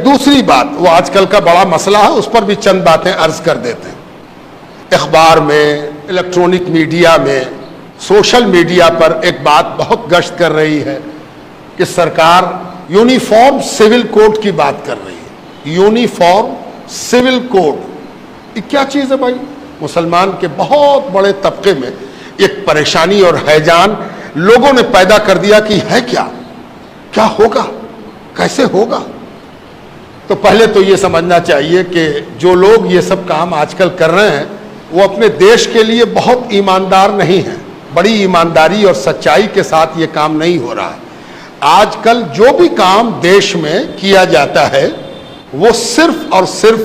دوسری بات، وہ آج کل کا بڑا مسئلہ ہے، اس پر بھی چند باتیں عرض کر دیتے ہیں۔ اخبار میں، الیکٹرونک میڈیا میں، سوشل میڈیا پر ایک بات بہت گشت کر رہی ہے کہ سرکار یونیفارم سول کوڈ کی بات کر رہی ہے۔ یونیفارم سول کوڈ یہ کیا چیز ہے بھائی؟ مسلمان کے بہت بڑے طبقے میں ایک پریشانی اور ہیجان لوگوں نے پیدا کر دیا کہ ہے کیا ہوگا، کیسے ہوگا؟ تو پہلے تو یہ سمجھنا چاہیے کہ جو لوگ یہ سب کام آج کل کر رہے ہیں وہ اپنے دیش کے لیے بہت ایماندار نہیں ہیں، بڑی ایمانداری اور سچائی کے ساتھ یہ کام نہیں ہو رہا ہے۔ آج کل جو بھی کام دیش میں کیا جاتا ہے وہ صرف اور صرف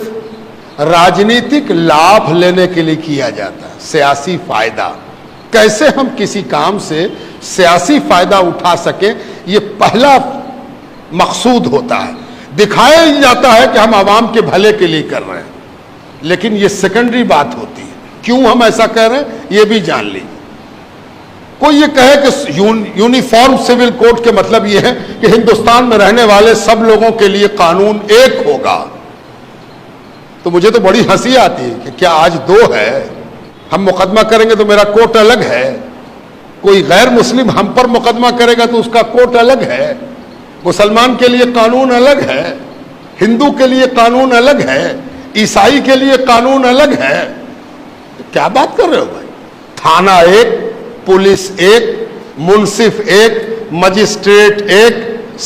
راجنیتک لابھ لینے کے لیے کیا جاتا ہے، سیاسی فائدہ۔ کیسے ہم کسی کام سے سیاسی فائدہ اٹھا سکیں، یہ پہلا مقصود ہوتا ہے۔ دکھایا جاتا ہے کہ ہم عوام کے بھلے کے لیے کر رہے ہیں، لیکن یہ سیکنڈری بات ہوتی ہے۔ کیوں ہم ایسا کر رہے ہیں یہ بھی جان لیجیے۔ کوئی یہ کہے کہ یونیفارم سول کوڈ کے مطلب یہ ہے کہ ہندوستان میں رہنے والے سب لوگوں کے لیے قانون ایک ہوگا، تو مجھے تو بڑی ہنسی آتی ہے کہ کیا آج دو ہے؟ ہم مقدمہ کریں گے تو میرا کوٹ الگ ہے، کوئی غیر مسلم ہم پر مقدمہ کرے گا تو اس کا کوٹ الگ ہے، مسلمان کے لیے قانون الگ ہے، ہندو کے لیے قانون الگ ہے، عیسائی کے لیے قانون الگ ہے۔ کیا بات کر رہے ہو بھائی؟ تھانہ ایک، پولیس ایک، منصف ایک، مجسٹریٹ ایک،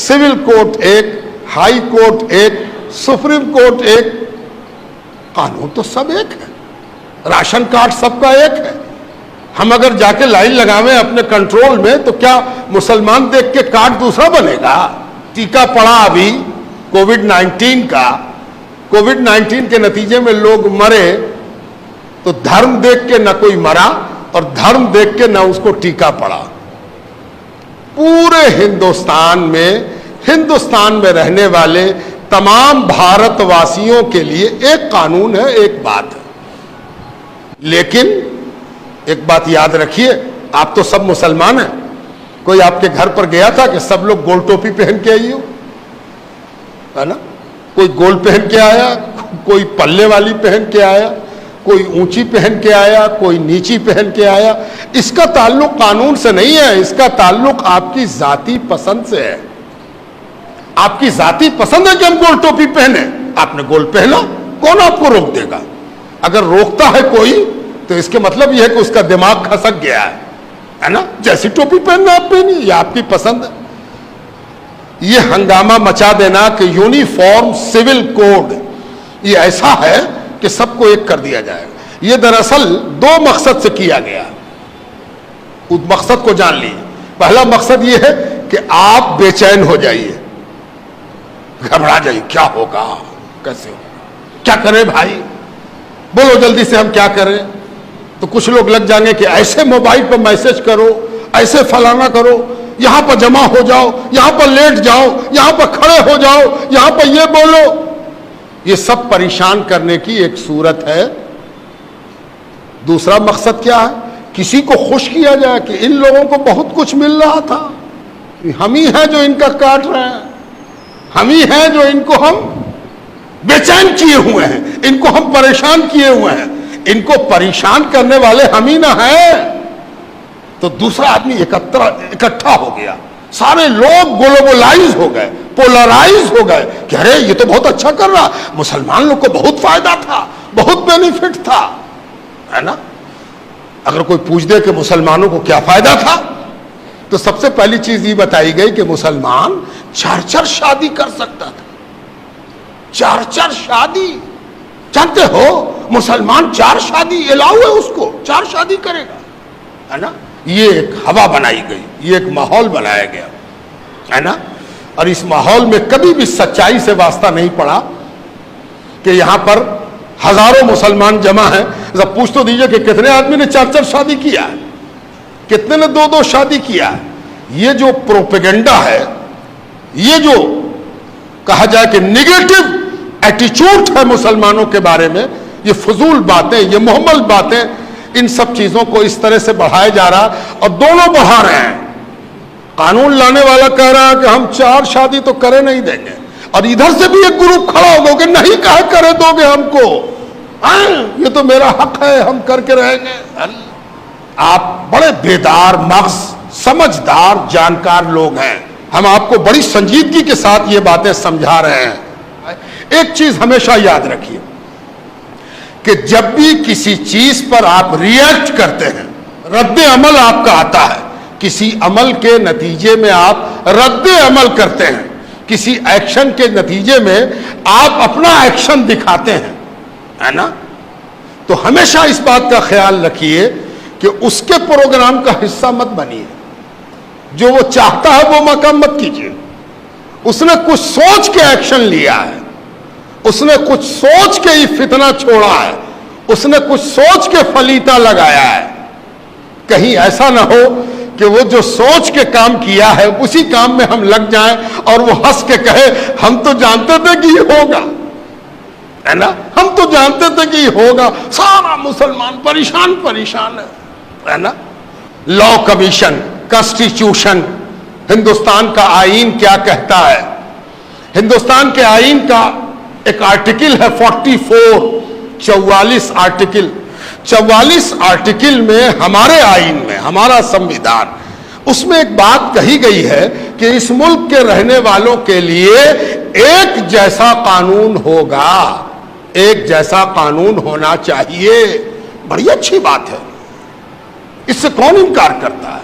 سول کورٹ ایک، ہائی کورٹ ایک، سپریم کورٹ ایک، قانون تو سب ایک ہے، راشن کارڈ سب کا ایک ہے۔ ہم اگر جا کے لائن لگاویں اپنے کنٹرول میں تو کیا مسلمان دیکھ کے کارڈ دوسرا بنے گا؟ ٹیکہ پڑا ابھی کووڈ-19 کا، کووڈ-19 کے نتیجے میں لوگ مرے تو دھرم دیکھ کے نہ کوئی مرا اور دھرم دیکھ کے نہ اس کو ٹیکہ پڑا۔ پورے ہندوستان میں رہنے والے تمام بھارت واسیوں کے لیے ایک قانون ہے، ایک بات ہے۔ لیکن ایک بات یاد رکھیے، آپ تو سب مسلمان ہیں۔ کوئی آپ کے گھر پر گیا تھا کہ سب لوگ گول ٹوپی پہن کے آئی ہو، ہے نا؟ کوئی گول پہن کے آیا، کوئی پلے والی پہن کے آیا، کوئی اونچی پہن کے آیا، کوئی نیچی پہن کے آیا۔ اس کا تعلق قانون سے نہیں ہے، اس کا تعلق آپ کی ذاتی پسند سے ہے۔ آپ کی ذاتی پسند ہے کہ ہم گول ٹوپی پہنے، آپ نے گول پہنا، کون آپ کو روک دے گا؟ اگر روکتا ہے کوئی تو اس کے مطلب یہ ہے کہ اس کا دماغ کھسک گیا ہے نا؟ جیسی ٹوپی پہننا آپ پہنی، یہ آپ کی پسند ہے۔ یہ ہنگامہ مچا دینا کہ یونیفارم سول کوڈ یہ ایسا ہے کہ سب کو ایک کر دیا جائے گا، یہ دراصل دو مقصد سے کیا گیا۔ اس مقصد کو جان لیجیے۔ پہلا مقصد یہ ہے کہ آپ بے چین ہو جائیے، گھبرا جائیے، کیا ہوگا، کیسے ہوگا، کیا کریں بھائی، بولو جلدی سے ہم کیا کریں۔ تو کچھ لوگ لگ جائیں گے کہ ایسے موبائل پر میسج کرو، ایسے فلانا کرو، یہاں پر جمع ہو جاؤ، یہاں پر لیٹ جاؤ، یہاں پر کھڑے ہو جاؤ، یہاں پر یہ بولو۔ یہ سب پریشان کرنے کی ایک صورت ہے۔ دوسرا مقصد کیا ہے؟ کسی کو خوش کیا جائے کہ ان لوگوں کو بہت کچھ مل رہا تھا، ہم ہی ہیں جو ان کا کاٹ رہے ہیں، ہم ہی ہیں جو ان کو ہم بے چین کیے ہوئے ہیں، ان کو ہم پریشان کیے ہوئے ہیں، ان کو پریشان کرنے والے ہم ہی نہ ہیں۔ تو دوسرا آدمی اکٹھا ہو گیا، سارے لوگ گلوبلائز ہو گئے، پولرائز ہو گئے کہ ارے یہ تو بہت اچھا کر رہا، مسلمان لوگ کو بہت فائدہ تھا، بہت بینیفٹ تھا، ہے نا؟ اگر کوئی پوچھ دے کہ مسلمانوں کو کیا فائدہ تھا تو سب سے پہلی چیز یہ بتائی گئی کہ مسلمان 4 شادی کر سکتا تھا۔ 4 شادی، جانتے ہو مسلمان 4 شادی الاؤ ہے، اس کو 4 شادی کرے گا، ہے نا؟ یہ ایک ہوا بنائی گئی، یہ ایک ماحول بنایا گیا، ہے نا؟ اور اس ماحول میں کبھی بھی سچائی سے واسطہ نہیں پڑا کہ یہاں پر ہزاروں مسلمان جمع ہیں، ذرا پوچھ تو دیجئے کہ کتنے آدمی نے 4 شادی کیا ہے، کتنے نے 2 شادی کیا ہے۔ یہ جو پروپیگنڈا ہے، یہ جو कहा जाए कि निगेटिव एटीट्यूड है मुसलमानों के बारे में, ये फजूल बातें, ये मुहम्मल बातें, इन सब चीजों को इस तरह से बढ़ाया जा रहा और दोनों बढ़ा रहे हैं। कानून लाने वाला कह रहा है कि हम 4 शादी तो करे नहीं देंगे, और इधर से भी एक ग्रुप खड़ा होगा कि नहीं कहा करे दोगे हमको, ये तो मेरा हक है, हम करके रहेंगे। आप बड़े बेदार मग़ज़, समझदार, जानकार लोग हैं, हम आपको बड़ी संजीदगी के साथ ये बातें समझा रहे हैं। एक चीज हमेशा याद रखिए कि जब भी किसी चीज पर आप रिएक्ट करते हैं, रद्द अमल आपका आता है, किसी अमल के नतीजे में आप रद्द अमल करते हैं, किसी एक्शन के नतीजे में आप अपना एक्शन दिखाते हैं, है ना, तो हमेशा इस बात का ख्याल रखिए कि उसके प्रोग्राम का हिस्सा मत बनिए। जो वो चाहता है वो मकाम मत कीजिए। उसने कुछ सोच के एक्शन लिया है, उसने कुछ सोच के ही फितना छोड़ा है, उसने कुछ सोच के फलीता लगाया है। कहीं ऐसा ना हो कि वो जो सोच के काम किया है उसी काम में हम लग जाएं और वो हंस के कहे हम तो जानते थे कि ये होगा, है ना, हम तो जानते थे कि ये होगा, सारा मुसलमान परेशान है ना। लॉ कमीशन, कॉन्स्टिट्यूशन, हिंदुस्तान का आईन क्या कहता है? हिंदुस्तान के आईन का एक आर्टिकल है 44 आर्टिकल, 44 आर्टिकल में हमारे आईन में, हमारा संविधान, उसमें एक बात कही गई है कि इस मुल्क के रहने वालों के लिए एक जैसा कानून होगा, एक जैसा कानून होना चाहिए। बड़ी अच्छी बात है, इससे कौन इनकार करता है?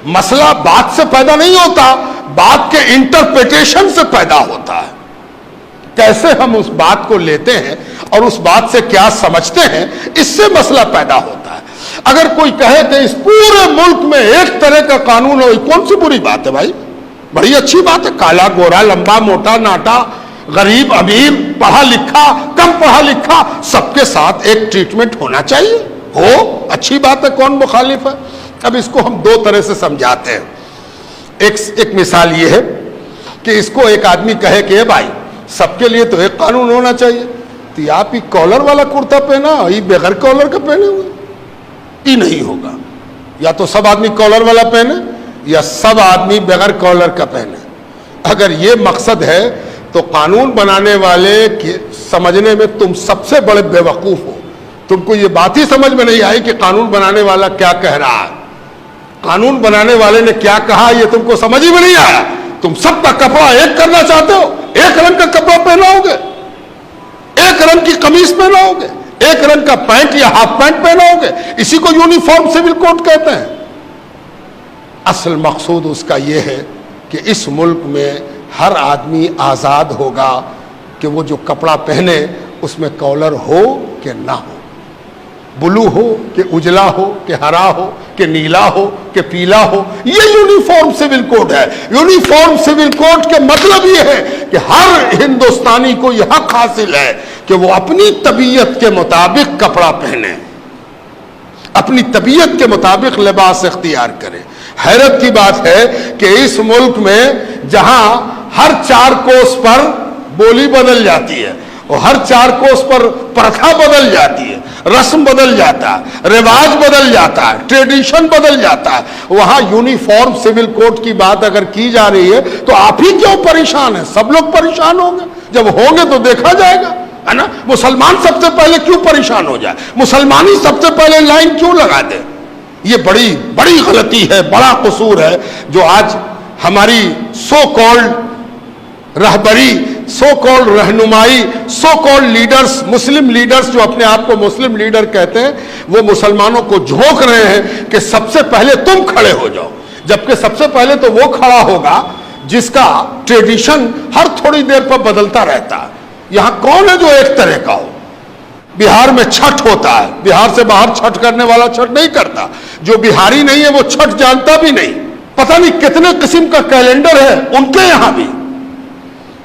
मसला बात से पैदा नहीं होता, बात के इंटरप्रिटेशन से पैदा होता है। कैसे हम उस बात को लेते हैं और उस बात से क्या समझते हैं, इससे मसला पैदा होता है। अगर कोई कहे कि इस पूरे मुल्क में एक तरह का कानून हो, कौन सी बुरी बात है भाई? बड़ी अच्छी बात है। काला गोरा, लंबा मोटा नाटा, गरीब अमीर, पढ़ा लिखा कम पढ़ा लिखा, सबके साथ एक ट्रीटमेंट होना चाहिए, हो अच्छी बात है, कौन मुखालिफ है? अब इसको हम दो तरह से समझाते हैं। एक मिसाल ये है कि इसको एक आदमी कहे कि भाई सबके लिए तो एक कानून होना चाहिए, तो आप ही कॉलर वाला कुर्ता पहना, ये बगैर कॉलर का पहने हुए, ये नहीं होगा। या तो सब आदमी कॉलर वाला पहने या सब आदमी बगैर कॉलर का पहने। अगर ये मकसद है तो कानून बनाने वाले के समझने में तुम सबसे बड़े बेवकूफ हो। तुमको ये बात ही समझ में नहीं आई कि कानून बनाने वाला क्या कह रहा है, कानून बनाने वाले ने क्या कहा, ये तुमको समझ ही में नहीं आया। तुम सबका कपड़ा एक करना चाहते हो, एक रंग का कपड़ा पहनाओगे, एक रंग की कमीज पहनाओगे, एक रंग का पैंट या हाफ पैंट पहनाओगे, इसी को यूनिफॉर्म सिविल कोड कहते हैं। असल मकसूद उसका यह है कि इस मुल्क में हर आदमी आजाद होगा कि वो जो कपड़ा पहने उसमें कॉलर हो कि ना हो, ब्लू हो कि उजला हो कि हरा हो कि नीला हो कि पीला हो। ये यूनिफॉर्म सिविल कोड है। यूनिफॉर्म सिविल कोड के मतलब ये है कि हर हिंदुस्तानी को यह हक हासिल है कि वो अपनी तबीयत के मुताबिक कपड़ा पहने, अपनी तबीयत के मुताबिक लिबास इख्तियार करे। हैरत की बात है कि इस मुल्क में जहां हर 4 कोस पर बोली बदल जाती है और हर 4 कोस पर प्रथा बदल जाती है, रस्म बदल जाता है, रिवाज बदल जाता है, ट्रेडिशन बदल जाता है, वहां यूनिफॉर्म सिविल कोड की बात अगर की जा रही है तो आप ही क्यों परेशान हैं? सब लोग परेशान होंगे, जब होंगे तो देखा जाएगा, है ना। मुसलमान सबसे पहले क्यों परेशान हो जाए? मुसलमान ही सबसे पहले लाइन क्यों लगा दे? ये बड़ी बड़ी गलती है, बड़ा कसूर है जो आज हमारी सो कॉल्ड रहबरी, सो कॉल्ड रहनुमाई, सो कॉल्ड लीडर्स, मुस्लिम लीडर्स जो अपने आप को मुस्लिम लीडर कहते हैं, वो मुसलमानों को झोंक रहे हैं कि सबसे पहले तुम खड़े हो जाओ, जबकि सबसे पहले तो वो खड़ा होगा जिसका ट्रेडिशन हर थोड़ी देर पर बदलता रहता है। यहां कौन है जो एक तरह का हो? बिहार में छठ होता है, बिहार से बाहर छठ करने वाला छठ नहीं करता, जो बिहारी नहीं है वो छठ जानता भी नहीं। पता नहीं कितने किस्म का कैलेंडर है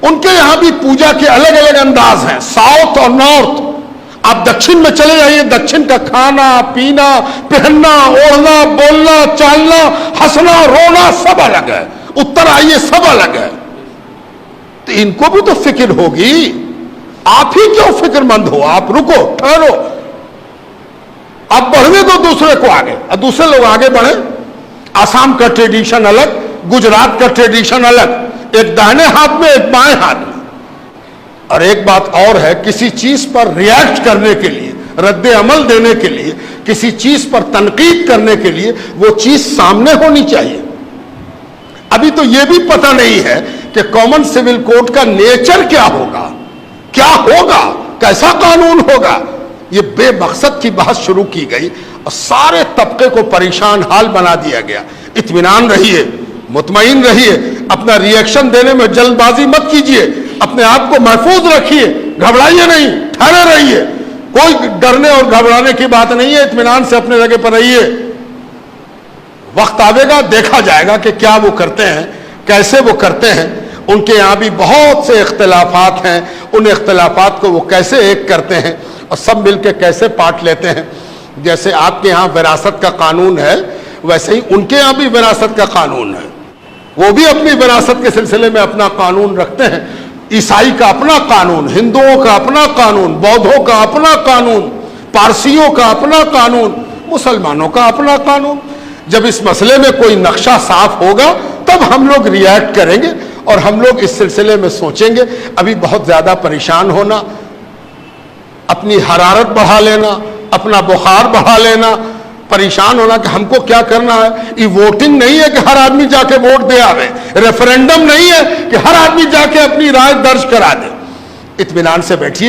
उनके यहां भी पूजा के अलग अलग अंदाज हैं, साउथ और नॉर्थ। आप दक्षिण में चले जाइए, दक्षिण का खाना पीना, पहनना, ओढ़ना, बोलना, चालना, हंसना, रोना सब अलग है। उत्तर आइए, सब अलग है। तो इनको भी तो फिक्र होगी। आप ही क्यों फिक्रमंद हो? आप रुको, ठहरो, आप बढ़ने दो दूसरे को आगे, और दूसरे लोग आगे बढ़े। आसाम का ट्रेडिशन अलग, गुजरात का ट्रेडिशन अलग, एक दाहिने हाथ में एक बाएं हाथ में। और एक बात और है, किसी चीज पर रिएक्ट करने के लिए, रद्द अमल देने के लिए, किसी चीज पर तनकीद करने के लिए वो चीज सामने होनी चाहिए। अभी तो ये भी पता नहीं है कि कॉमन सिविल कोड का नेचर क्या होगा, क्या होगा, कैसा कानून होगा। ये बेमकसद की बात शुरू की गई और सारे तबके को परेशान हाल बना दिया गया। इत्मीनान रहिए, मुतमईन रहिए, अपना रिएक्शन देने में जल्दबाजी मत कीजिए, अपने आप को महफूज रखिए, घबराइए नहीं, ठहरे रहिए। कोई डरने और घबराने की बात नहीं है, इत्मीनान से अपने जगह पर रहिए। वक्त आवेगा, देखा जाएगा कि क्या वो करते हैं, कैसे वो करते हैं। उनके यहाँ भी बहुत से इख्तिलाफात हैं, उन इख्तिलाफात को वो कैसे एक करते हैं और सब मिलकर कैसे पाट लेते हैं। जैसे आपके यहाँ विरासत का कानून है, वैसे ही उनके यहाँ भी विरासत का कानून है। वो भी अपनी विरासत के सिलसिले में अपना कानून रखते हैं। ईसाई का अपना कानून, हिंदुओं का अपना कानून, बौद्धों का अपना कानून, पारसियों का अपना कानून, मुसलमानों का अपना कानून। जब इस मसले में कोई नक्शा साफ होगा तब हम लोग रिएक्ट करेंगे और हम लोग इस सिलसिले में सोचेंगे। अभी बहुत ज्यादा परेशान होना, अपनी हरारत बढ़ा लेना, अपना बुखार बढ़ा लेना, परेशान होना कि हमको क्या करना है। ये वोटिंग नहीं है कि हर आदमी जाके वोट दे आवे, रेफरेंडम नहीं है कि हर आदमी जाके अपनी राय दर्ज करा दे। इत्मीनान से बैठिए।